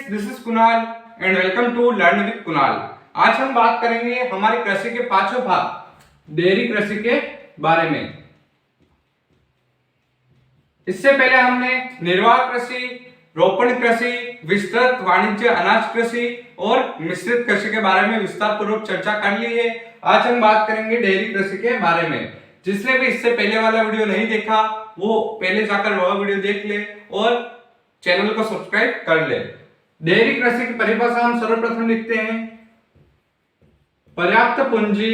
This is Kunal and welcome to learn with Kunal. आज हम बात करेंगे हमारी कृषि के पांचों भाग डेयरी कृषि के बारे में। इससे पहले हमने निर्वाह कृषि, रोपण कृषि, विस्तृत वाणिज्य अनाज कृषि और मिश्रित कृषि के बारे में विस्तार पूर्वक चर्चा कर ली है। आज हम बात करेंगे डेयरी कृषि के बारे में। जिसने भी इससे पहले वाला वीडियो नहीं देखा वो पहले जाकर वह वीडियो देख ले और चैनल को सब्सक्राइब कर ले। डेयरी कृषि की परिभाषा हम सर्वप्रथम लिखते हैं, पर्याप्त पूंजी,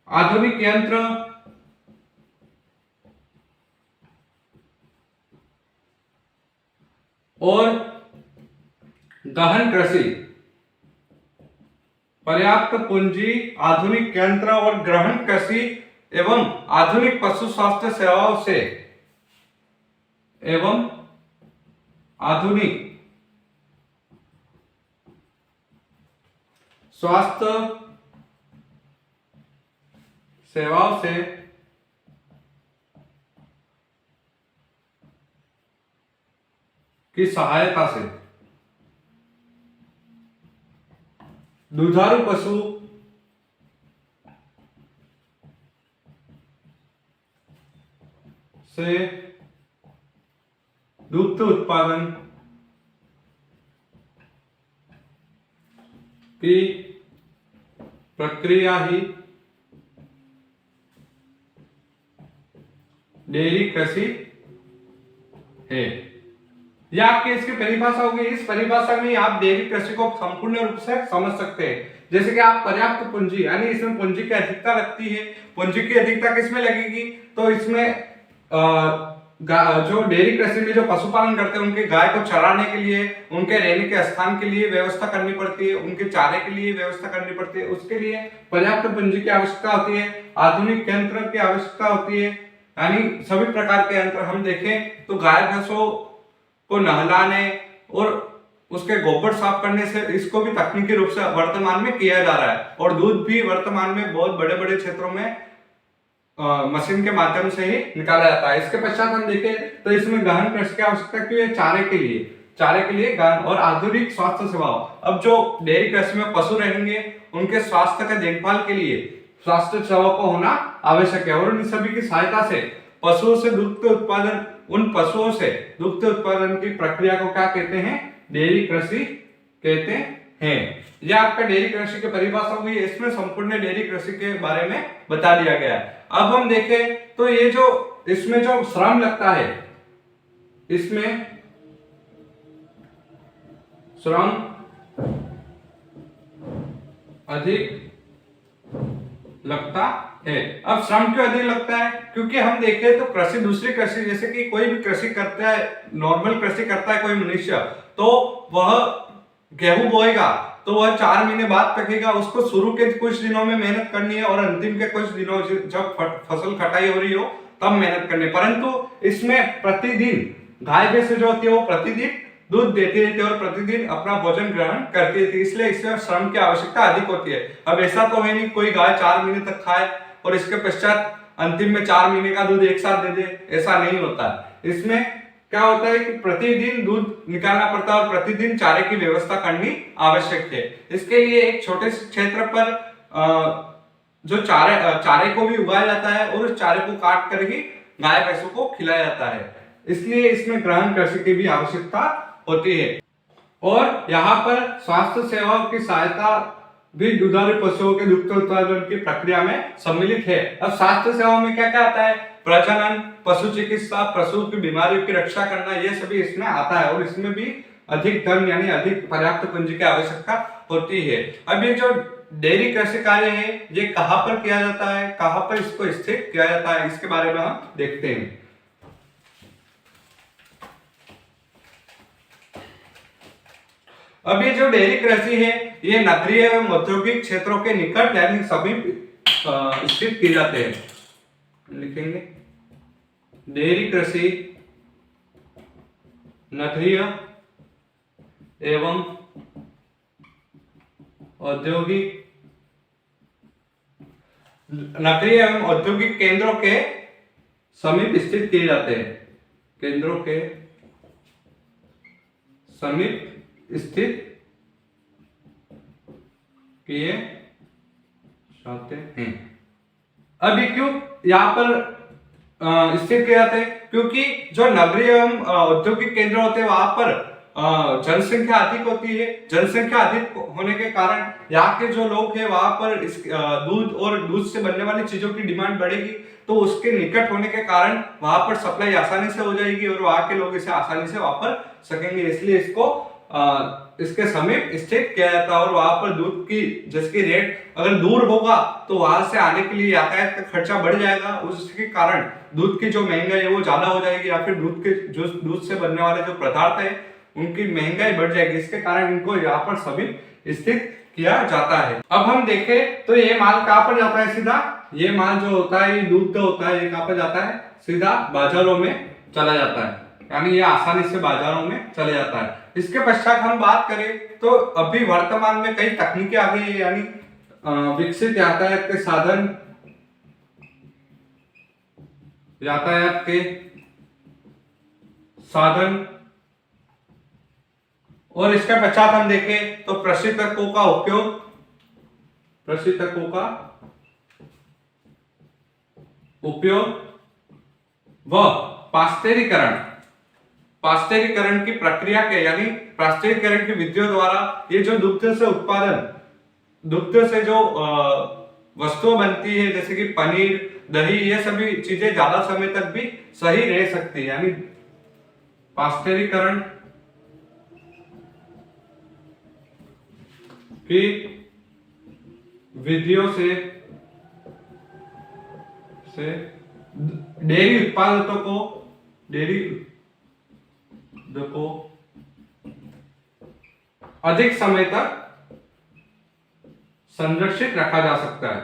आधुनिक यंत्र और गहन कृषि। पर्याप्त पूंजी, आधुनिक यंत्र और गहन कृषि एवं आधुनिक पशु स्वास्थ्य सेवाओं से एवं आधुनिक स्वास्थ्य सेवाओं से की सहायता से दुधारू पशु से दुग्ध उत्पादन की प्रक्रिया ही डेयरी कृषि है। यह आपकी इसकी परिभाषा होगी। इस परिभाषा में आप डेयरी कृषि को संपूर्ण रूप से समझ सकते हैं। जैसे कि आप पर्याप्त पूंजी यानी इसमें पूंजी की अधिकता लगती है। पूंजी की अधिकता किसमें लगेगी? तो इसमें जो डेयरी कृषि में जो पशुपालन करते हैं उनके गाय को चराने के लिए, उनके रहने के स्थान के लिए व्यवस्था करनी पड़ती है, उनके चारे के लिए व्यवस्था करनी पड़ती है। उसके लिए पर्याप्त पूंजी की आवश्यकता होती है, आधुनिक यंत्र की आवश्यकता होती है। यानी सभी प्रकार के यंत्र हम देखें तो गाय भैंसों को नहलाने और उसके गोबर साफ करने से इसको भी तकनीकी रूप से वर्तमान में किया जा रहा है। और दूध भी वर्तमान में बहुत बड़े बड़े क्षेत्रों में मशीन के माध्यम से ही निकाला जाता है। इसके पश्चात हम देखें तो इसमें गहन कृषि की आवश्यकता क्यों है? चारे के लिए गहन और आधुनिक स्वास्थ्य सेवाओं। अब जो डेयरी कृषि में पशु रहेंगे उनके स्वास्थ्य का देखभाल के लिए स्वास्थ्य सेवाओं को होना आवश्यक है। और इन सभी की सहायता से पशुओं से दुग्ध उत्पादन, उन पशुओं से दुग्ध उत्पादन की प्रक्रिया को क्या कहते हैं? डेयरी कृषि कहते हैं। यह आपका डेयरी कृषि की परिभाषा हुई। इसमें संपूर्ण डेयरी कृषि के बारे में बता दिया गया है। अब हम देखें तो ये जो इसमें जो श्रम लगता है, इसमें श्रम अधिक लगता है। अब श्रम क्यों अधिक लगता है? क्योंकि हम देखें तो कृषि, दूसरी कृषि जैसे कि कोई भी कृषि करता है, नॉर्मल कृषि करता है कोई मनुष्य, तो वह गेहूं बोएगा तो वह 4 महीने बाद पकेगा। उसको शुरू के कुछ दिनों में मेहनत करनी है और अंतिम के कुछ दिनों जब फसल कटाई हो रही हो तब मेहनत करनी है। परंतु इसमें प्रतिदिन गाय भैंस जो होती है वो प्रतिदिन दूध देती रहती है और प्रतिदिन अपना भोजन ग्रहण करती रहती है, इसलिए इसमें श्रम की आवश्यकता अधिक होती है। अब ऐसा तो है नहीं कोई गाय 4 महीने तक खाए और इसके पश्चात अंतिम में 4 महीने का दूध एक साथ दे दे, ऐसा नहीं होता। इसमें क्या होता है कि प्रतिदिन दूध निकालना पड़ता है और प्रतिदिन चारे की व्यवस्था करनी आवश्यक है। इसके लिए एक छोटे से क्षेत्र पर जो चारे को भी उगाया जाता है और उस चारे को काट कर ही गाय भैंसों को खिलाया जाता है। इसलिए इसमें गहन कृषि की भी आवश्यकता होती है। और यहाँ पर स्वास्थ्य सेवाओं की सहायता भी दुधारू पशुओं के दुग्ध उत्पादन की प्रक्रिया में सम्मिलित है। अब स्वास्थ्य सेवाओं में क्या क्या आता है? प्रजनन, पशु चिकित्सा, पशु की बीमारियों की रक्षा करना, ये सभी इसमें आता है। और इसमें भी अधिक धन यानी अधिक पर्याप्त पूंजी की आवश्यकता होती है। अब ये जो डेयरी कृषि कार्य है ये कहाँ पर किया जाता है, कहाँ पर इसको स्थित किया जाता है, इसके बारे में हम देखते हैं। अब ये जो डेयरी कृषि है ये नगरीय एवं औद्योगिक क्षेत्रों के निकट यानी समीप स्थित की जाते हैं। लिखेंगे डेयरी कृषि नगरीय एवं औद्योगिक केंद्रों के समीप स्थित किए जाते हैं। केंद्रों के समीप स्थित किए जाते हैं। अभी क्यों यहाँ पर स्थित किए जाते हैं? क्योंकि जो नगरीय एवं औद्योगिक केंद्र होते हैं वहां पर जनसंख्या अधिक होती है। जनसंख्या अधिक होने के कारण यहाँ के जो लोग हैं वहां पर इस दूध और दूध से बनने वाली चीजों की डिमांड बढ़ेगी, तो उसके निकट होने के कारण वहां पर सप्लाई आसानी से हो जाएगी और वहां के लोग इसे आसानी से वापर सकेंगे। इसलिए इसको इसके समीप स्थित किया जाता है। और वहां पर दूध की जिसकी रेट अगर दूर होगा तो वहां से आने के लिए यातायात का खर्चा बढ़ जाएगा, उसके कारण दूध की जो महंगाई है वो ज्यादा हो जाएगी, या फिर दूध के जो दूध से बनने वाले जो पदार्थ है उनकी महंगाई बढ़ जाएगी। इसके कारण इनको यहाँ पर समीप स्थित किया जाता है। अब हम देखें तो ये माल कहाँ पर जाता है? सीधा ये माल जो होता है, ये दूध का होता है, ये कहाँ पर जाता है? सीधा बाजारों में चला जाता है, यानी ये आसानी से बाजारों में चले जाता है। इसके पश्चात हम बात करें तो अभी वर्तमान में कई तकनीकें आ गई है, यानी विकसित यातायात के साधन, यातायात के साधन, और इसके पश्चात हम देखें तो प्रशीतकों का उपयोग, प्रशीतकों का उपयोग व पास्चुरीकरण, पास्चुरीकरण की प्रक्रिया के यानी पास्चुरीकरण की विधियों द्वारा ये जो दुग्ध से उत्पादन, दुग्ध से जो वस्तुएं बनती है जैसे कि पनीर, दही, ये सभी चीजें ज्यादा समय तक भी सही रह सकती है। यानी पास्चुरीकरण की विधियों से डेयरी उत्पादकों को, डेयरी को अधिक समय तक संरक्षित रखा जा सकता है।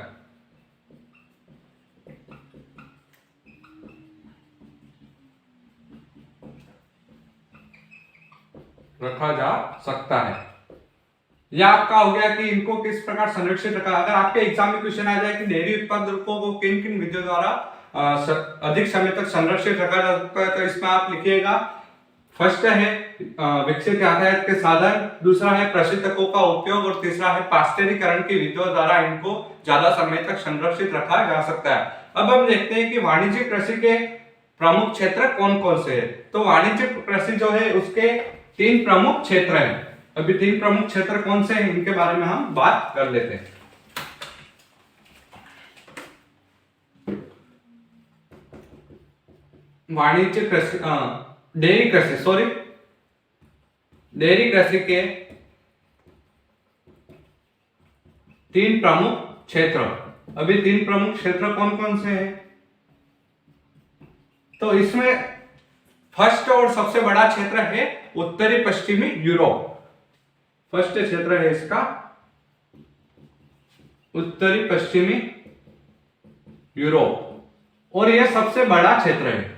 रखा जा सकता है। यह आपका हो गया कि इनको किस प्रकार संरक्षित रखा। अगर आपके एग्जाम में क्वेश्चन आ जाए कि डेयरी उत्पादकों को किन किन विधियों द्वारा अधिक समय तक संरक्षित रखा जा सकता है, तो इसमें आप लिखिएगा फर्स्ट है विकसित यातायात के साधन, दूसरा है प्रशीतकों का उपयोग और तीसरा है पास्चुरीकरण की विधियों द्वारा इनको ज्यादा समय तक संरक्षित रखा जा सकता है। अब हम देखते हैं कि वाणिज्यिक कृषि के प्रमुख क्षेत्र कौन कौन से हैं। तो वाणिज्यिक कृषि जो है उसके 3 प्रमुख क्षेत्र हैं। अभी 3 प्रमुख क्षेत्र कौन से हैं इनके बारे में हम बात कर लेते हैं। वाणिज्यिक कृषि, डेयरी कृषि, सॉरी, डेयरी कृषि के 3 प्रमुख क्षेत्र। अभी 3 प्रमुख क्षेत्र कौन कौन से हैं? तो इसमें फर्स्ट और सबसे बड़ा क्षेत्र है उत्तरी पश्चिमी यूरोप। फर्स्ट क्षेत्र है इसका उत्तरी पश्चिमी यूरोप, और यह सबसे बड़ा क्षेत्र है।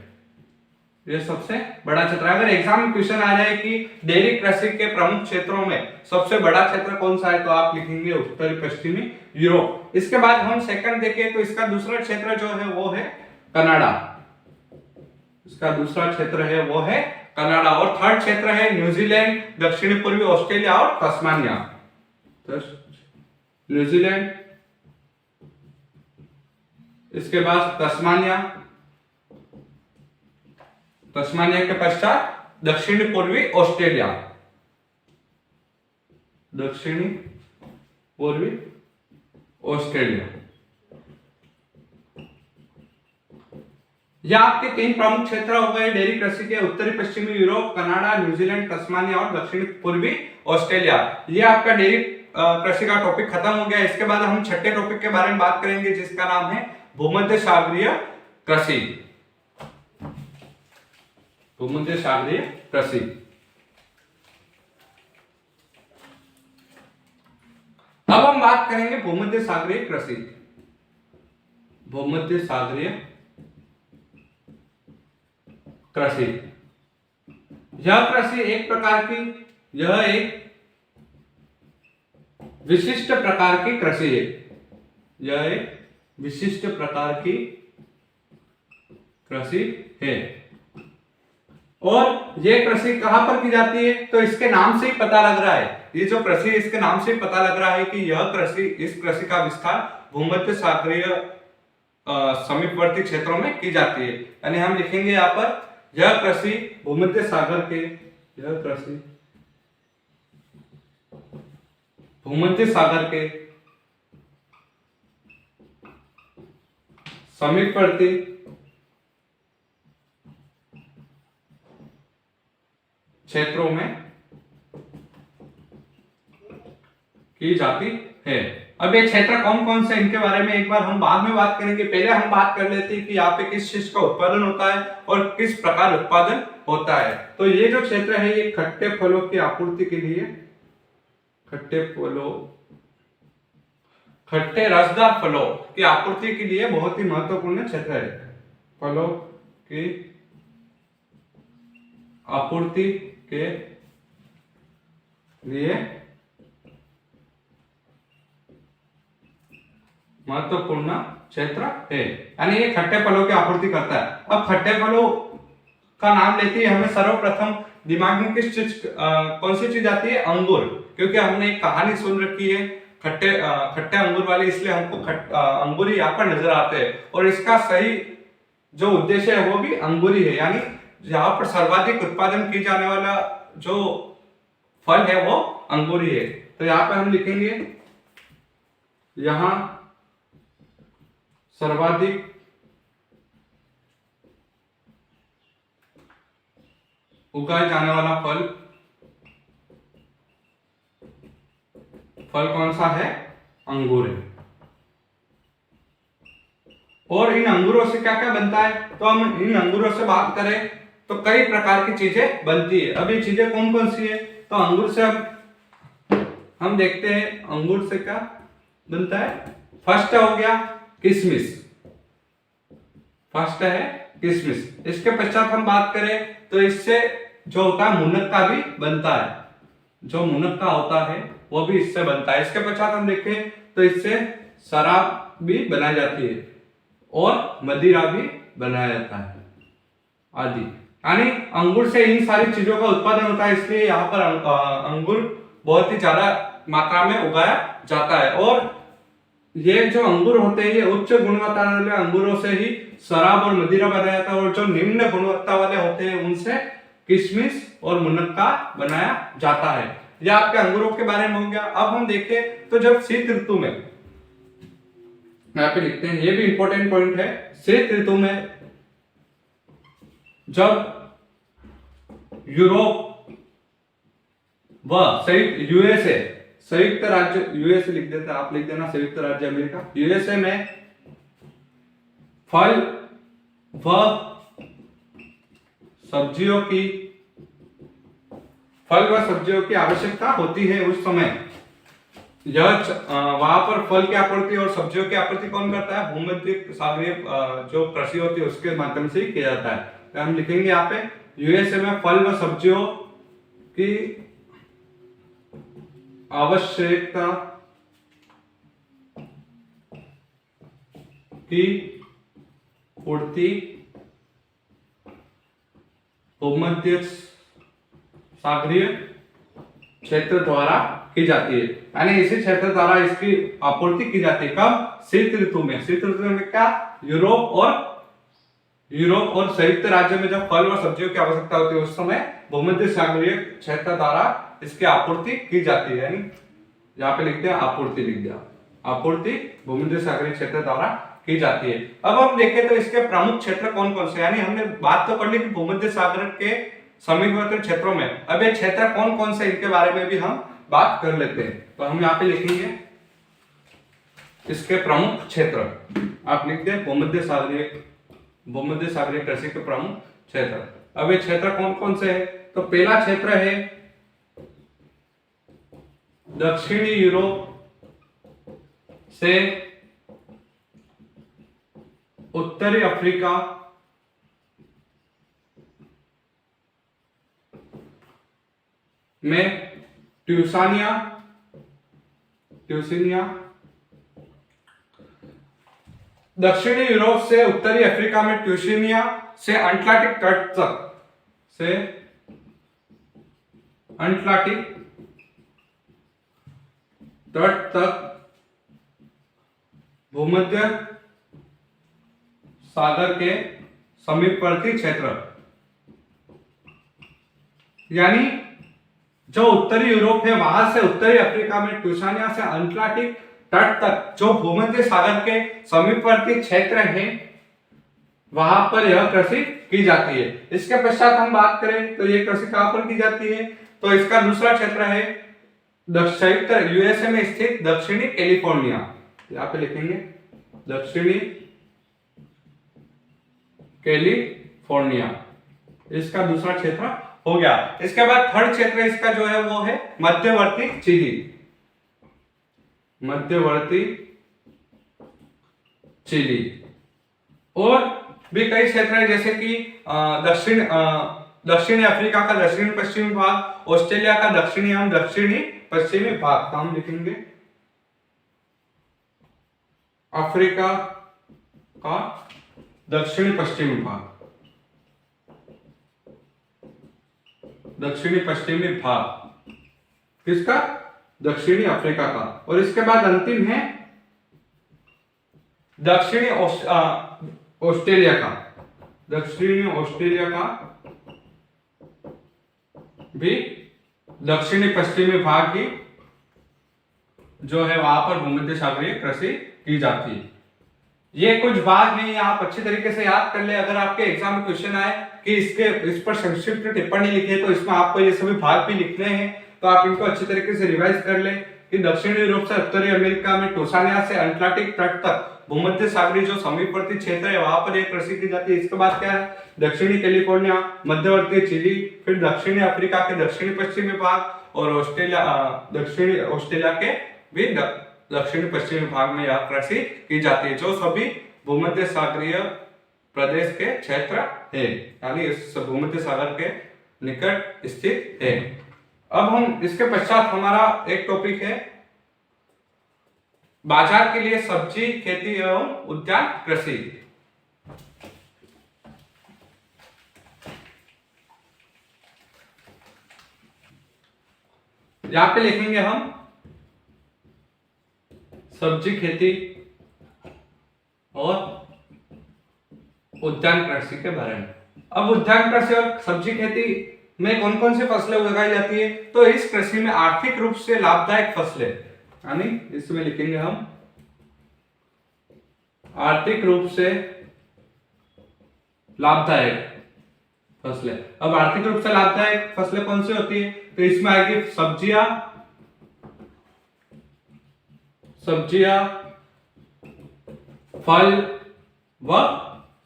ये सबसे बड़ा क्षेत्र है। अगर एग्जाम में क्वेश्चन आ जाए कि डेयरी कृषि के प्रमुख क्षेत्रों में सबसे बड़ा क्षेत्र कौन सा है, तो आप लिखेंगे उत्तरी पश्चिमी यूरोप। इसके बाद हम सेकंड देखें तो इसका दूसरा क्षेत्र जो है वो है कनाडा। इसका दूसरा क्षेत्र है वो है कनाडा, और थर्ड क्षेत्र है न्यूजीलैंड, दक्षिण पूर्वी ऑस्ट्रेलिया और तस्मानिया। न्यूजीलैंड, इसके बाद तस्मानिया, तस्मानिया के पश्चात दक्षिणी पूर्वी ऑस्ट्रेलिया, दक्षिणी पूर्वी ऑस्ट्रेलिया। यह आपके 3 प्रमुख क्षेत्र हो गए डेयरी कृषि के, उत्तरी पश्चिमी यूरोप, कनाडा, न्यूजीलैंड, तस्मानिया और दक्षिण पूर्वी ऑस्ट्रेलिया। यह आपका डेयरी कृषि का टॉपिक खत्म हो गया। इसके बाद हम छठे टॉपिक के बारे में बात करेंगे जिसका नाम है भूमध्य सागरीय कृषि। भूमध्य सागरीय कृषि। अब हम बात करेंगे भूमध्य सागरीय कृषि। भूमध्य सागरीय कृषि, यह कृषि एक प्रकार की, यह एक विशिष्ट प्रकार की कृषि है। यह एक विशिष्ट प्रकार की कृषि है। और ये कृषि कहाँ पर की जाती है, तो इसके नाम से ही पता लग रहा है, ये जो कृषि इसके नाम से ही पता लग रहा है कि यह कृषि, इस कृषि का विस्तार भूमध्य सागरीय समीपवर्ती क्षेत्रों में की जाती है। यानी हम लिखेंगे यहाँ पर यह कृषि भूमध्य सागर के, यह कृषि भूमध्य सागर के समीपवर्ती क्षेत्रों में की जाती है। अब ये क्षेत्र कौन कौन से, इनके बारे में एक बार हम बाद में बात करेंगे, पहले हम बात कर लेते हैं कि यहाँ पे किस चीज का उत्पादन होता है और किस प्रकार उत्पादन होता है। तो ये जो क्षेत्र है ये खट्टे फलों की आपूर्ति के लिए, खट्टे रसदार फलों की आपूर्ति के लिए बहुत ही महत्वपूर्ण क्षेत्र है। फलों की आपूर्ति के लिए महत्वपूर्ण क्षेत्र है, यानी ये खट्टे फलों की आपूर्ति करता है। अब खट्टे फलों का नाम लेते ही हमें सर्वप्रथम दिमाग में किस चीज, कौन सी चीज आती है, अंगूर, क्योंकि हमने एक कहानी सुन रखी है खट्टे खट्टे अंगूर वाली, इसलिए हमको अंगूर ही यहाँ पर नजर आते हैं। और इसका सही जो उद्देश्य है वो भी अंगूर ही है, यानी यहाँ पर सर्वाधिक उत्पादन की जाने वाला जो फल है वो अंगूर ही है। तो यहाँ पे हम लिखेंगे यहाँ सर्वाधिक उगाए जाने वाला फल कौन सा है, अंगूर है। और इन अंगूरों से क्या क्या बनता है, तो हम इन अंगूरों से बात करें तो कई प्रकार की चीजें बनती है। अब ये चीजें कौन कौन सी है, तो अंगूर से हम देखते हैं अंगूर से क्या बनता है। फर्स्ट हो गया किशमिश, फर्स्ट है किशमिश। इसके पश्चात हम बात करें तो इससे जो होता है मुनक्का भी बनता है, जो मुनक्का होता है वो भी इससे बनता है। इसके पश्चात हम देखें तो इससे शराब भी बनाई जाती है और मदिरा भी बनाया जाता है आदि। यानी अंगूर से इन सारी चीजों का उत्पादन होता है, इसलिए यहाँ पर अंगूर बहुत ही ज्यादा मात्रा में उगाया जाता है। और ये जो अंगूर होते हैं ये उच्च गुणवत्ता वाले अंगूरों से ही शराब और मदिरा बनाया जाता है, और जो निम्न गुणवत्ता वाले होते हैं उनसे किशमिश और मुनक्का बनाया जाता है। यह आपके अंगूरों के बारे में हो गया। अब हम देखें तो जब शीत ऋतु में, यहाँ पे लिखते हैं, ये भी इंपॉर्टेंट पॉइंट है, शीत ऋतु में जब यूरोप व यूएसए, संयुक्त राज्य, यूएसए लिख देते, आप लिख देना संयुक्त राज्य अमेरिका, यूएसए में फल व सब्जियों की आवश्यकता होती है उस समय। वहां पर फल की आपूर्ति और सब्जियों की आपूर्ति कौन करता है, भूमध्य सागरीय जो कृषि होती है उसके माध्यम से ही किया जाता है। तो हम लिखेंगे यहाँ पे यूएसए में फल व सब्जियों की आवश्यकता की पूर्ति भूमध्य सागरीय क्षेत्र द्वारा की जाती है, यानी इसी क्षेत्र द्वारा इसकी आपूर्ति की जाती है। कब, शीत ऋतु में। शीत ऋतु में क्या, यूरोप और संयुक्त राज्य में जब फल और सब्जियों की आवश्यकता होती है उस समय भूमध्य सागरीय क्षेत्र द्वारा इसकी आपूर्ति की जाती है। यानी यहाँ पे लिखते हैं आपूर्ति, लिख दिया, आपूर्ति भूमध्य सागरीय क्षेत्र द्वारा की जाती है। अब हम देखें तो इसके प्रमुख क्षेत्र कौन कौन से, यानी हमने बात तो कर ली कि भूमध्य सागर के समीपवर्ती क्षेत्रों में, अब ये क्षेत्र कौन कौन से, इनके बारे में भी हम बात कर लेते हैं। तो हम यहाँ पे लिखेंगे इसके प्रमुख क्षेत्र, आप लिखते हैं भूमध्य सागरीय कृषि के प्रमुख क्षेत्र। अब ये क्षेत्र कौन कौन से है, तो पहला क्षेत्र है दक्षिणी यूरोप से उत्तरी अफ्रीका में ट्यूसानिया, दक्षिणी यूरोप से उत्तरी अफ्रीका में ट्यूसिनिया से अटलांटिक तट तक, से अटलांटिक तट तक भूमध्य सागर के समीपवर्ती क्षेत्र, यानी जो उत्तरी यूरोप है वहां से उत्तरी अफ्रीका में टूसानिया से अटलांटिक तट तक जो भूमध्य सागर के समीपवर्ती क्षेत्र है वहां पर यह कृषि की जाती है। इसके पश्चात हम बात करें तो ये कृषि कहां पर की जाती है, तो इसका दूसरा क्षेत्र है संयुक्त यूएसए में स्थित दक्षिणी कैलिफोर्निया। यहां पे लिखेंगे दक्षिणी कैलिफोर्निया, इसका दूसरा क्षेत्र हो गया। इसके बाद थर्ड क्षेत्र इसका जो है वो है मध्यवर्ती चिली। मध्यवर्ती चिली और भी कई क्षेत्र है जैसे कि दक्षिणी अफ्रीका का दक्षिण पश्चिमी भाग, ऑस्ट्रेलिया का दक्षिणी एवं दक्षिणी पश्चिमी भाग। हम लिखेंगे अफ्रीका का दक्षिणी पश्चिमी भाग, दक्षिणी पश्चिमी भाग किसका, दक्षिणी अफ्रीका का। और इसके बाद अंतिम है दक्षिणी ऑस्ट्रेलिया का, दक्षिणी ऑस्ट्रेलिया का भी दक्षिणी पश्चिमी भाग की जो है वहां पर भूमध्य सागरीय कृषि की जाती है। ये कुछ भाग हैं, आप अच्छी तरीके से याद कर ले। अगर आपके एग्जाम में क्वेश्चन आए कि इस पर संक्षिप्त टिप्पणी लिखी है तो इसमें आपको ये सभी भाग भी लिखने हैं, तो आप इनको अच्छी तरीके से रिवाइज कर ले कि दक्षिणी यूरोप से उत्तरी अमेरिका में टूसानिया से अटलांटिक तट तक भूमध्य सागरीय जो समीपवर्ती क्षेत्र है वहां पर यह कृषि की जाती है। इसके बाद क्या है, दक्षिणी कैलिफोर्निया, मध्यवर्ती चिली, फिर दक्षिणी अफ्रीका के दक्षिणी पश्चिमी भाग और ऑस्ट्रेलिया, दक्षिणी ऑस्ट्रेलिया के भी दक्षिणी पश्चिमी भाग में यह कृषि की जाती है, जो सभी भूमध्य सागरीय प्रदेश के क्षेत्र है, यानी इस भूमध्य सागर के निकट स्थित है। अब हम इसके पश्चात हमारा एक टॉपिक है बाजार के लिए सब्जी खेती एवं उद्यान कृषि। यहां पे लिखेंगे हम सब्जी खेती और उद्यान कृषि के बारे में। अब उद्यान कृषि और सब्जी खेती में कौन कौन सी फसलें उगाई जाती है, तो इस कृषि में आर्थिक रूप से लाभदायक फसलें, यानी इसमें लिखेंगे हम आर्थिक रूप से लाभदायक फसलें। अब आर्थिक रूप से लाभदायक फसलें कौन सी होती है, तो इसमें आएगी सब्जियां, फल व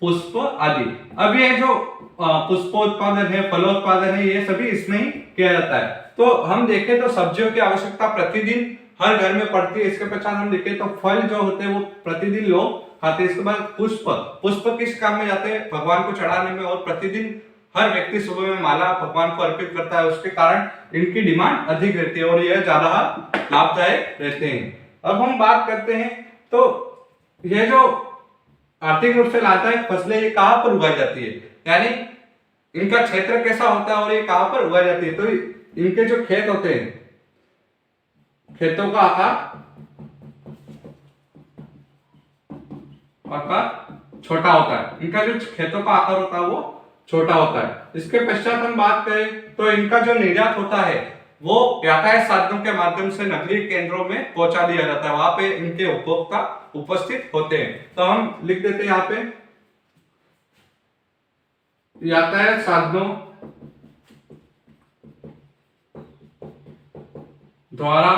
पुष्प आदि। अब ये जो पुष्पोत्पादन है, फलोत्पादन है, ये सभी इसमें ही किया जाता है। तो हम देखें तो सब्जियों की आवश्यकता प्रतिदिन हर घर में पड़ती है। इसके पश्चात हम देखें तो फल जो होते हैं वो प्रतिदिन लोग खाते हैं। इसके बाद पुष्प किस काम में जाते हैं, भगवान को चढ़ाने में, और प्रतिदिन हर व्यक्ति सुबह में माला भगवान को अर्पित करता है, उसके कारण इनकी डिमांड अधिक रहती है और यह ज्यादा लाभदायक रहते हैं। अब हम बात करते हैं तो यह जो आर्थिक रूप से लाभदायक फसलें ये कहां पर उगाई जाती है, यानी इनका क्षेत्र कैसा होता है और ये कहां पर उगाई जाती है। तो इनके जो खेत होते हैं, खेतों का आकार छोटा होता है, इनका जो खेतों का आकार होता है वो छोटा होता है। इसके पश्चात हम बात करें तो इनका जो निर्यात होता है वो यातायात साधनों के माध्यम से नगरीय केंद्रों में पहुंचा दिया जाता है, वहां पे इनके उपभोक्ता उपस्थित होते हैं। तो हम लिख देते हैं यहाँ पे यातायात साधनों द्वारा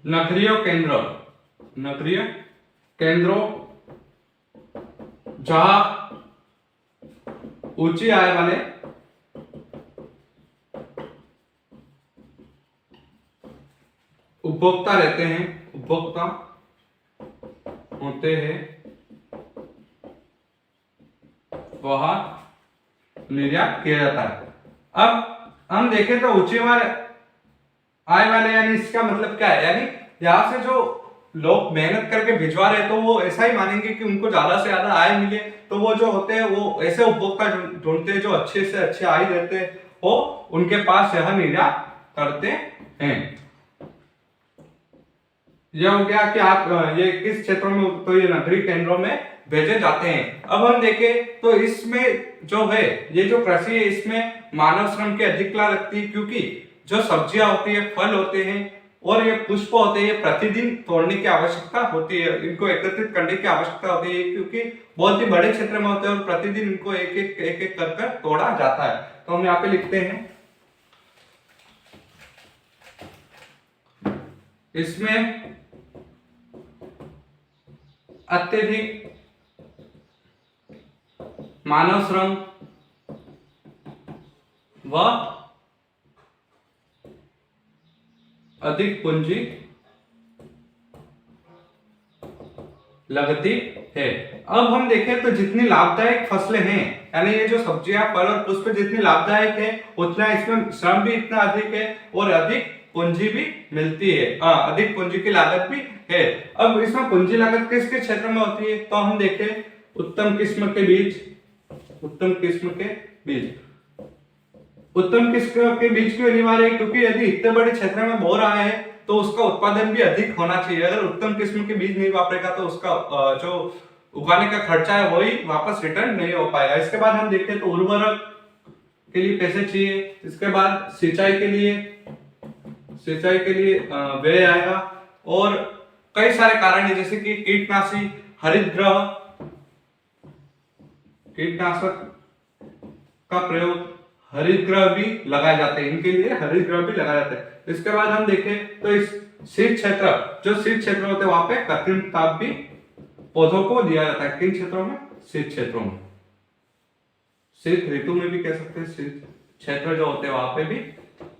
नगरीय केंद्रों जहां ऊंची आय वाले उपभोक्ता रहते हैं, उपभोक्ता होते हैं, वहां निर्यात किया जाता है। अब हम देखें तो ऊंची आय वाले यानी इसका मतलब क्या है, यानी यहां से जो लोग मेहनत करके भिजवा रहे हैं, तो वो ऐसा ही मानेंगे कि उनको ज्यादा से ज्यादा आय मिले। तो वो जो होते हैं वो ऐसे उपभोक्ता ढूंढते हैं जो अच्छे से अच्छे आय देते हैं, वो उनके पास यह निर्यात करते हैं। यह हो गया कि आप ये किस क्षेत्रों में, तो ये नगरीय केंद्रों में भेजे जाते हैं। अब हम देखें तो इसमें जो है ये जो कृषि है इसमें मानव श्रम की अधिकता लगती है, क्योंकि जो सब्जियां होती है, फल होते हैं और ये पुष्प होते हैं, ये प्रतिदिन तोड़ने की आवश्यकता होती है, इनको एकत्रित करने की आवश्यकता होती है, क्योंकि बहुत ही बड़े क्षेत्र में होते हैं और प्रतिदिन इनको एक एक कर तोड़ा जाता है। तो हम यहाँ पे लिखते हैं इसमें अत्यधिक मानव श्रम व अधिक पूंजी लगती है। अब हम देखें तो जितनी लाभदायक फसलें हैं, यानी ये जो सब्जियां, फल और पुष्प जितनी लाभदायक है, उतना इसमें श्रम भी इतना अधिक है और अधिक पूंजी भी मिलती है, अधिक पूंजी की लागत भी है। अब इसमें पूंजी लागत किस किस क्षेत्र में होती है, तो हम देखें उत्तम किस्म के बीज, उत्तम किस्म के बीज, उत्तम किस्म के बीज क्यों अनिवार्य है, क्योंकि यदि इतने बड़े क्षेत्र में बो रहा है तो उसका उत्पादन भी अधिक होना चाहिए। अगर उत्तम किस्म के बीज नहीं वापरेगा तो उसका जो उगाने का खर्चा है वही वापस रिटर्न नहीं हो पाएगा। इसके बाद हम देखें तो उर्वरक के लिए पैसे चाहिए, इसके बाद सिंचाई के लिए व्यय आएगा, और कई सारे कारण है जैसे कि कीटनाशी, कीटनाशक का प्रयोग, हरितगृह भी लगाए जाते हैं, इनके लिए हरितगृह भी लगाए जाते हैं। इसके बाद हम देखें तो इस शीत क्षेत्र, जो शीत क्षेत्र होते हैं वहां पे कृत्रिम ताप भी पौधों को दिया जाता है। किन क्षेत्रों में? शीत क्षेत्रों में, शीत ऋतु में भी कह सकते हैं, शीत क्षेत्र जो होते हैं वहां पे भी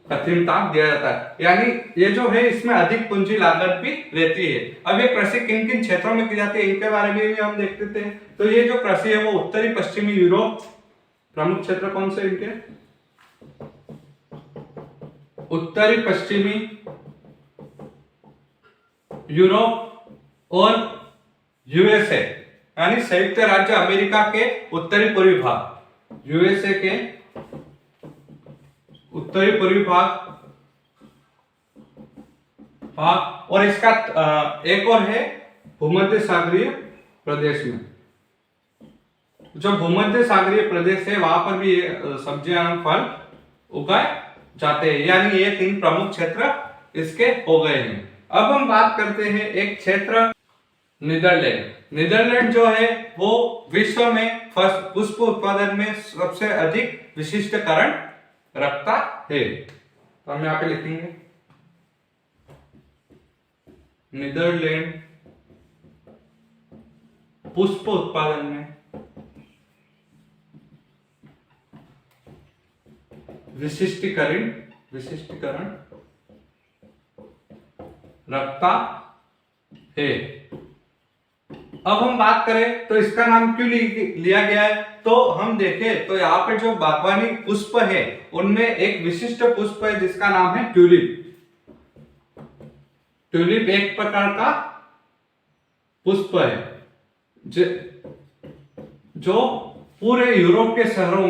कृत्रिम ताप दिया जाता है। यानी ये जो है इसमें अधिक पूंजी लागत भी रहती है। अब ये कृषि किन किन क्षेत्रों में की जाती है इनके बारे में भी हम देखते थे। तो ये जो कृषि है वो उत्तरी पश्चिमी यूरोप, प्रमुख क्षेत्र कौन से इनके? उत्तरी पश्चिमी यूरोप और यूएसए, यानी संयुक्त राज्य अमेरिका के उत्तरी पूर्वी भाग, यूएसए के उत्तरी पूर्वी भाग, और इसका एक और है भूमध्य सागरीय प्रदेश में। जो भूमध्य सागरीय प्रदेश है वहां पर भी सब्जियां एवं फल उगाए जाते हैं। यानी ये 3 प्रमुख क्षेत्र इसके हो गए हैं। अब हम बात करते हैं एक क्षेत्र नीदरलैंड। नीदरलैंड जो है वो विश्व में पुष्प उत्पादन में सबसे अधिक विशिष्टकरण रखता है। तो हम यहाँ पे लिखेंगे नीदरलैंड पुष्प उत्पादन में विशिष्टीकरण रखता है। अब हम बात करें तो इसका नाम क्यों लिया गया है, तो हम देखें तो यहाँ पे जो बागवानी पुष्प है उनमें एक विशिष्ट पुष्प है जिसका नाम है ट्यूलिप। ट्यूलिप एक प्रकार का पुष्प है जो पूरे यूरोप के शहरों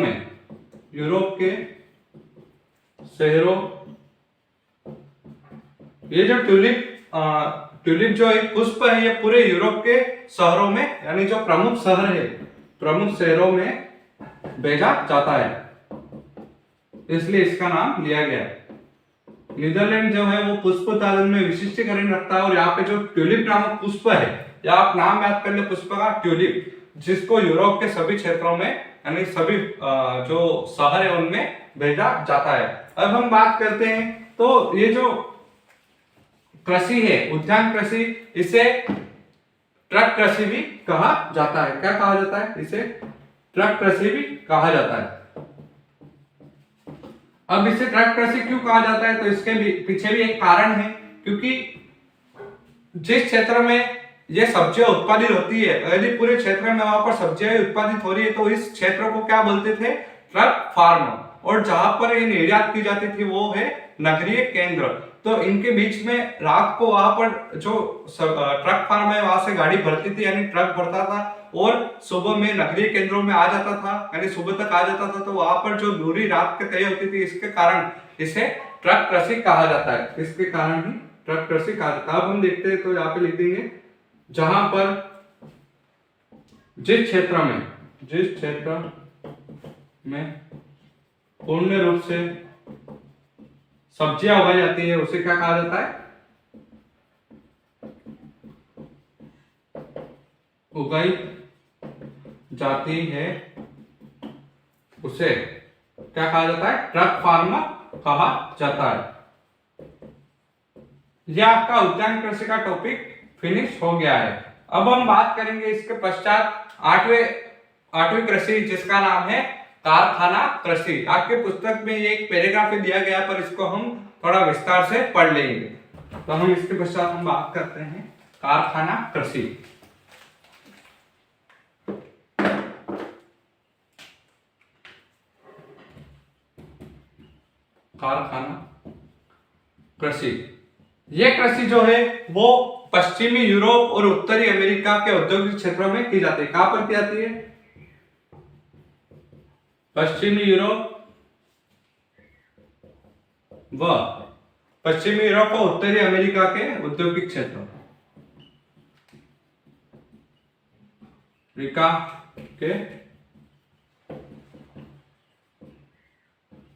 ये जो ट्यूलिप जो एक पुष्प है ये पूरे यूरोप के शहरों में, यानी जो प्रमुख शहर है, प्रमुख शहरों में भेजा जाता है, इसलिए इसका नाम लिया गया है। नीदरलैंड जो है वो पुष्प उत्पादन में विशिष्टीकरण रखता है, और यहाँ पे जो ट्यूलिप नामक पुष्प है, या आप नाम याद कर ले पुष्प का ट्यूलिप, जिसको यूरोप के सभी क्षेत्रों में, यानी सभी जो शहर है उनमें भेजा जाता है। अब हम बात करते हैं तो ये जो कृषि है, उद्यान कृषि, इसे ट्रक कृषि भी कहा जाता है। क्या कहा जाता है? इसे ट्रक कृषि भी कहा जाता है। अब इसे ट्रक कृषि क्यों कहा जाता है, तो इसके पीछे भी एक कारण है, क्योंकि जिस क्षेत्र में ये सब्जियां उत्पादित होती है, यदि पूरे क्षेत्र में वहां पर सब्जियां उत्पादित हो रही है तो इस क्षेत्र को क्या बोलते थे? Truck farm. और जहां पर ये निर्यात की जाती थी वो है नगरीय केंद्र। तो इनके बीच में रात को वहां पर जो ट्रक फार्म है वहां से गाड़ी भरती थी, यानी ट्रक भरता था और सुबह में नगरीय केंद्रों में आ जाता था, यानी सुबह तक आ जाता था। तो वहां पर जो दूरी रात के तय होती थी, इसके कारण इसे ट्रक कृषि कहा जाता है, इसके कारण ही ट्रक कृषि कहा जाता है। अब हम देखते हैं तो यहाँ पे लिख देंगे जहां पर जिस क्षेत्र में पूर्ण रूप से सब्जियां उगाई जाती है उसे क्या कहा जाता है, उगाई जाती है उसे क्या कहा जाता है, ट्रक फार्मर कहा जाता है। यह आपका उद्यान कृषि का टॉपिक फिनिश हो गया है। अब हम बात करेंगे इसके पश्चात आठवीं कृषि, जिसका नाम है कारखाना कृषि। आपके पुस्तक में ये एक पैराग्राफ दिया गया, पर इसको हम थोड़ा विस्तार से पढ़ लेंगे। तो हम इसके पश्चात हम बात करते हैं कारखाना कृषि। कारखाना कृषि, यह कृषि जो है वो पश्चिमी यूरोप और उत्तरी अमेरिका के औद्योगिक क्षेत्रों में की जाती है। कहां पर की जाती है, पश्चिमी यूरोप और उत्तरी अमेरिका के औद्योगिक क्षेत्रों के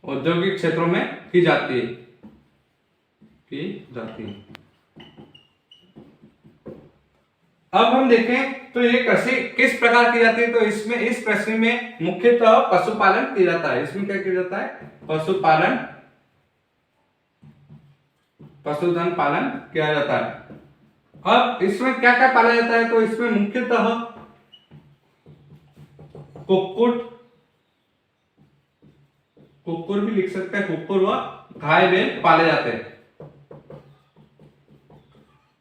औद्योगिक क्षेत्रों में की जाती है। अब हम देखें तो ये कृषि किस प्रकार की जाती है। तो इसमें इस कृषि में मुख्यतः पशुपालन किया जाता है। इसमें क्या किया जाता है, पशुपालन, पशुधन पालन किया जाता है। अब इसमें क्या क्या पाला जाता है, तो इसमें मुख्यतः कुक्कुर भी लिख सकते हैं, कुक्कुर व गाय बैल पाले जाते हैं।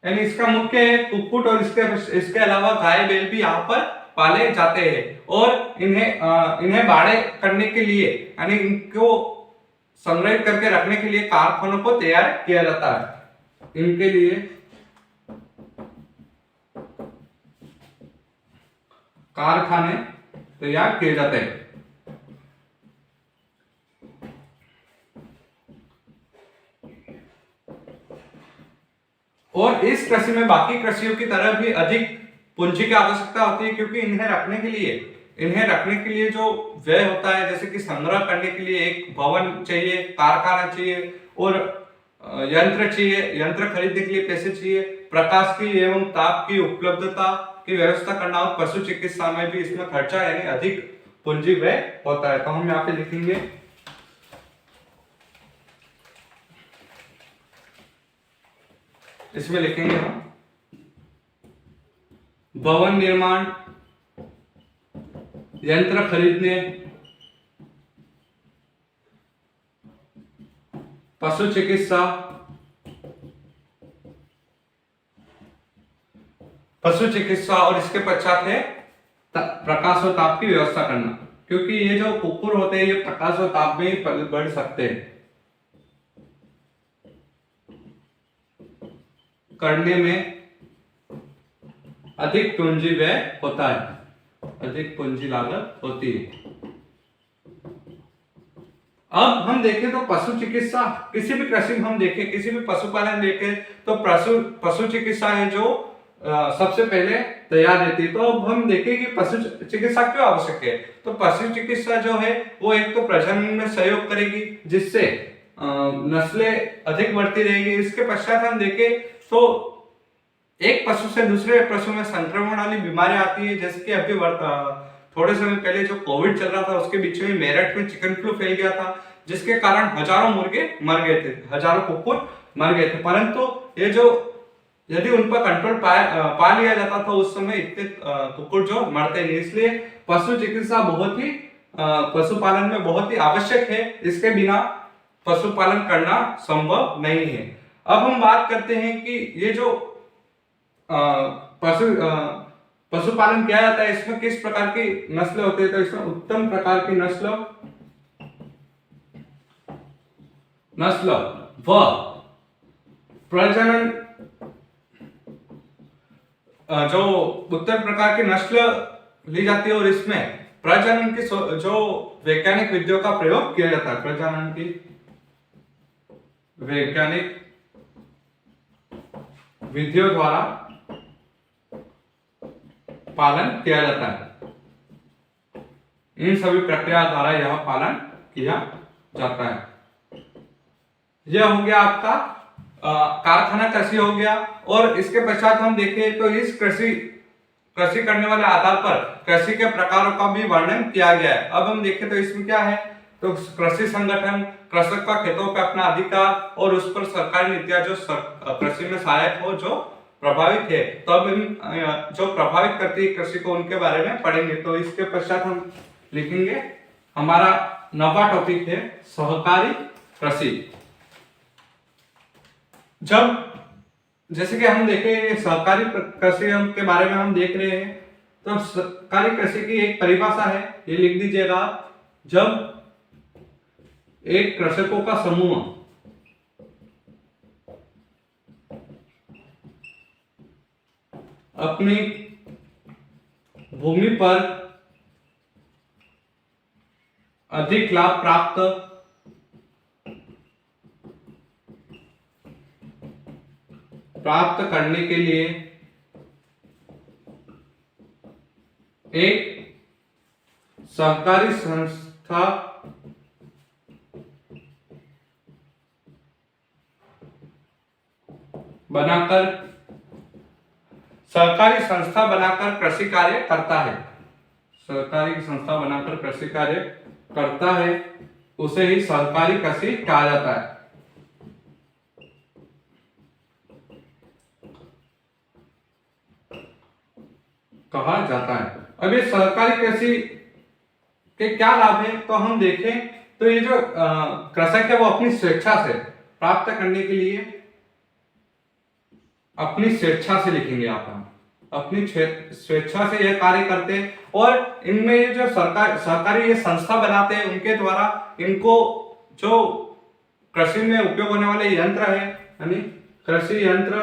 यानी इसका मुख्य है कुक्कुट, और इसके अलावा गाय बैल भी यहाँ पर पाले जाते हैं। और इन्हें बाड़े करने के लिए, यानी इनको संग्रहित करके रखने के लिए कारखानों को तैयार किया जाता है। इनके लिए कारखाने तैयार किए जाते हैं। और इस कृषि में बाकी कृषियों की तरह भी अधिक पूंजी की आवश्यकता होती है, क्योंकि इन्हें रखने के लिए जो व्यय होता है, जैसे कि संग्रह करने के लिए एक भवन चाहिए, कारखाना चाहिए, और यंत्र खरीदने के लिए पैसे चाहिए, प्रकाश की एवं ताप की उपलब्धता की व्यवस्था करना, और पशु चिकित्सा में भी इसमें खर्चा यानी अधिक पूंजी व्यय होता है। तो हम यहाँ पे लिखेंगे इसमें लिखेंगे हम भवन निर्माण, यंत्र खरीदने, पशु चिकित्सा और इसके पश्चात है प्रकाश और ताप की व्यवस्था करना, क्योंकि ये जो कुक्कुर होते हैं ये प्रकाश और ताप में ही बढ़ सकते हैं। करने में अधिक पूंजी व्यय होता है, अधिक पूंजी लागत होती है। अब हम देखें तो पशु चिकित्सा, किसी भी कृषि में हम देखें, किसी भी पशुपालन देखें तो पशु चिकित्सा है जो सबसे पहले तैयार रहती है। तो अब हम देखें कि पशु चिकित्सा क्यों आवश्यक है। तो पशु चिकित्सा जो है वो एक तो प्रजनन में सहयोग करेगी, जिससे नस्लें अधिक बढ़ती रहेगी। इसके पश्चात हम देखें तो एक पशु से दूसरे पशु में संक्रमण वाली बीमारियां आती है, जैसे कि अभी थोड़े समय पहले जो कोविड चल रहा था उसके बीच में मेरठ में चिकन फ्लू फैल गया था, जिसके कारण हजारों मुर्गे मर गए थे, हजारों कुक्कुर मर गए थे। परंतु ये जो यदि उन पर कंट्रोल पा लिया जाता था उस समय इतने कुक्कुर जो मरते नहीं। इसलिए पशु चिकित्सा पशुपालन में बहुत ही आवश्यक है। इसके बिना पशुपालन करना संभव नहीं है। अब हम बात करते हैं कि ये जो पशुपालन किया जाता है इसमें किस प्रकार की नस्ल होती है। तो इसमें उत्तम प्रकार की नस्ल नस्ल व प्रजनन, जो उत्तर प्रकार की नस्ल ली जाती है और इसमें प्रजनन की जो वैज्ञानिक विधियों का प्रयोग किया जाता है, प्रजनन की वैज्ञानिक विधियों द्वारा पालन किया जाता है। इन सभी प्रक्रिया द्वारा यह पालन किया जाता है। यह हो गया आपका कारखाना कृषि हो गया। और इसके पश्चात हम देखें तो इस कृषि करने वाले आधार पर कृषि के प्रकारों का भी वर्णन किया गया है। अब हम देखें तो इसमें क्या है, तो कृषि संगठन, कृषक का खेतों पर अपना अधिकार और उस पर सरकारी नीतियां जो कृषि में सहायक हो, जो प्रभावित है, तब हम जो प्रभावित करती है कृषि को, उनके बारे में पढ़ेंगे। तो इसके पश्चात हम लिखेंगे, हमारा नवा टॉपिक है सहकारी कृषि। जब जैसे कि हम देखें सहकारी कृषि के बारे में हम देख रहे हैं, तो सहकारी कृषि की एक परिभाषा है, ये लिख दीजिएगा। जब एक कृषकों का समूह अपनी भूमि पर अधिक लाभ प्राप्त करने के लिए एक सहकारी संस्था बनाकर कृषि कार्य करता है, सहकारी संस्था बनाकर कृषि कार्य करता है, उसे ही सहकारी कृषि कहा जाता है। अब ये सहकारी कृषि के क्या लाभ है, तो हम देखें तो ये जो कृषक है वो अपनी स्वेच्छा से प्राप्त करने के लिए, अपनी स्वेच्छा से लिखेंगे आप, अपनी स्वेच्छा से यह कार्य करते हैं। और इनमें ये जो सरकारी ये संस्था बनाते हैं, उनके द्वारा इनको जो कृषि में उपयोग होने वाले यंत्र है, यानी कृषि यंत्र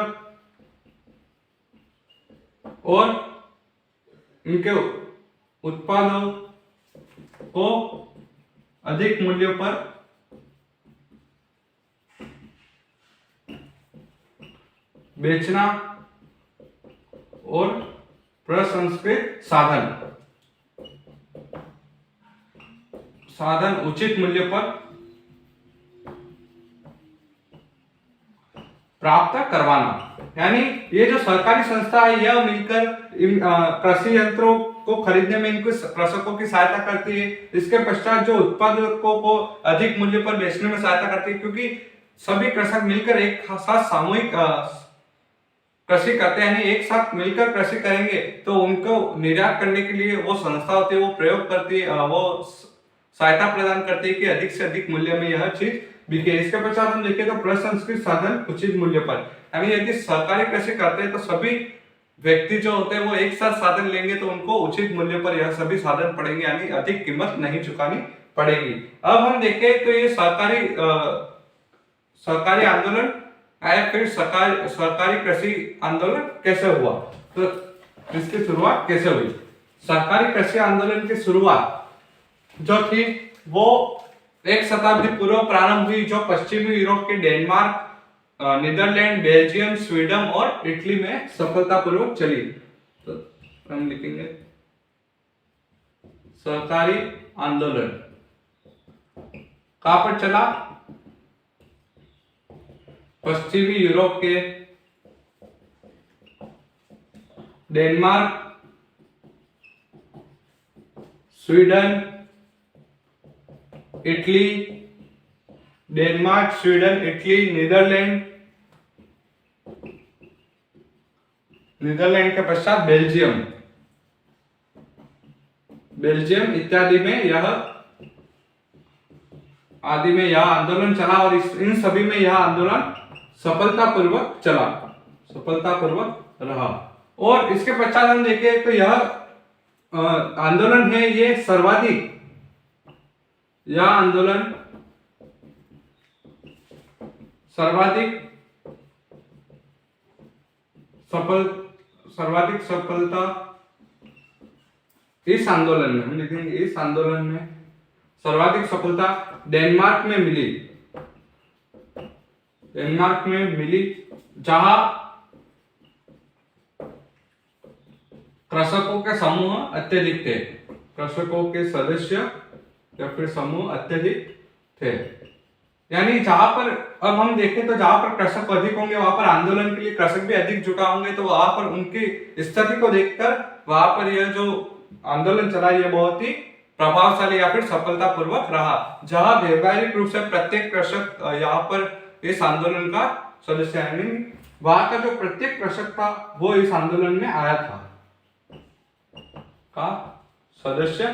और इनके उत्पादों को अधिक मूल्यों पर बेचना और प्रसंस्कृत साधन उचित मूल्य पर प्राप्त करवाना। यानी ये जो सरकारी संस्था है, यह मिलकर इन कृषि यंत्रों को खरीदने में इनको कृषकों की सहायता करती है। इसके पश्चात जो उत्पादकों को अधिक मूल्य पर बेचने में सहायता करती है, क्योंकि सभी कृषक मिलकर एक साथ सामूहिक कृषि करते हैं, एक साथ मिलकर कृषि करेंगे तो उनको निर्यात करने के लिए वो संस्था होती है, वो प्रयोग करती है, वो सहायता प्रदान करती है कि अधिक से अधिक मूल्य में यह चीज बिके। इसके पश्चात हम देखें तो प्रसंस्कृत साधन उचित मूल्य पर, यानी यदि सरकारी कृषि करते हैं तो सभी व्यक्ति जो होते हैं वो एक साथ साधन लेंगे तो उनको उचित मूल्य पर यह सभी साधन पड़ेंगे, यानी अधिक कीमत नहीं चुकानी पड़ेगी। अब हम देखें तो ये सरकारी आंदोलन आया, फिर सरकारी कृषि आंदोलन कैसे हुआ, तो इसकी शुरुआत कैसे हुई। सरकारी कृषि आंदोलन की शुरुआत जो थी वो 1 शताब्दी पूर्व प्रारंभ हुई, जो पश्चिमी यूरोप के डेनमार्क, नीदरलैंड, बेल्जियम, स्वीडन और इटली में सफलतापूर्वक चली। तो हम लिखेंगे सहकारी आंदोलन कहां पर चला, पश्चिमी यूरोप के Denmark, Sweden, Italy, Denmark, Sweden, Italy, Netherland के पश्चात बेल्जियम इत्यादि में यह आंदोलन चला और इन सभी में यह आंदोलन सफलतापूर्वक रहा। और इसके पश्चात हम देखें तो यह आंदोलन है, यह आंदोलन सर्वाधिक सफलता इस आंदोलन में, हम लिखेंगे इस आंदोलन में सर्वाधिक सफलता डेनमार्क में मिली, जहां कृषकों के समूह अत्यधिक थे, कृषकों के सदस्य या फिर समूह अत्यधिक थे। यानी जहां पर, अब हम देखें तो जहां पर कृषक अधिक होंगे वहां पर आंदोलन के लिए कृषक भी अधिक जुटा होंगे, तो वहां पर उनकी स्थिति को देखकर वहां पर यह जो आंदोलन चला ये बहुत ही प्रभावशाली या फिर सफलतापूर्वक रहा। जहां व्यवहारिक रूप से प्रत्येक कृषक यहाँ पर इस आंदोलन का सदस्य है, वहां का जो प्रत्येक कृषक था वो इस आंदोलन में आया था, का सदस्य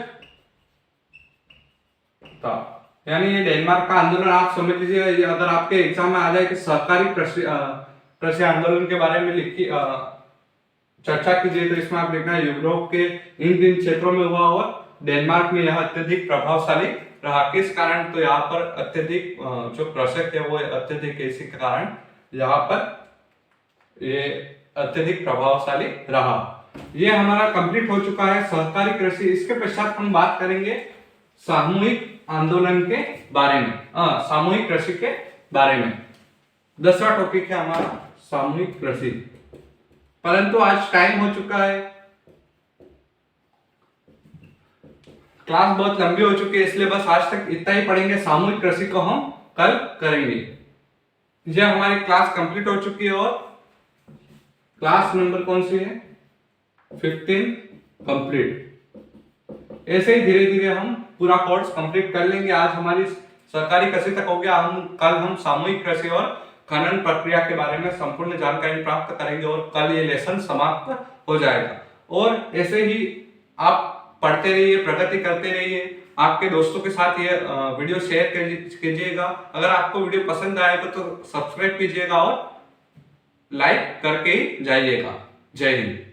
था। यानी ये डेनमार्क का आंदोलन आप समझ लीजिए, अगर आपके एग्जाम में आ जाए कि सहकारी कृषि आंदोलन के बारे में लिखी चर्चा कीजिए, तो इसमें आप देखना यूरोप के इन क्षेत्रों में हुआ और डेनमार्क में यह अत्यधिक प्रभावशाली रहा। किस कारण? तो यहाँ पर अत्यधिक जो कृषक है वो अत्यधिक, इसी के कारण यहाँ पर ये अत्यधिक प्रभावशाली रहा। ये हमारा कंप्लीट हो चुका है सहकारी कृषि। इसके पश्चात हम बात करेंगे सामूहिक आंदोलन के बारे में, सामूहिक कृषि के बारे में। 10वां टॉपिक है हमारा सामूहिक कृषि। परंतु आज टाइम हो चुका है, क्लास बहुत लंबी हो चुकी है, इसलिए बस आज तक इतना ही पढ़ेंगे। सामूहिक कृषि को हम कल करेंगे। ये हमारी क्लास कंप्लीट हो चुकी है और क्लास नंबर कौन सी है? 15 कंप्लीट। ऐसे ही धीरे धीरे हम पूरा कोर्स कंप्लीट कर लेंगे। आज हमारी सहकारी कृषि तक हो गया, कल हम सामूहिक कृषि और खनन प्रक्रिया के बारे में संपूर्ण जानकारी प्राप्त करेंगे और कल ये लेसन समाप्त हो जाएगा। और ऐसे ही आप पढ़ते रहिए, प्रगति करते रहिए, आपके दोस्तों के साथ ये वीडियो शेयर कीजिएगा। अगर आपको वीडियो पसंद आएगा तो सब्सक्राइब कीजिएगा और लाइक करके जाइएगा। जय हिंद।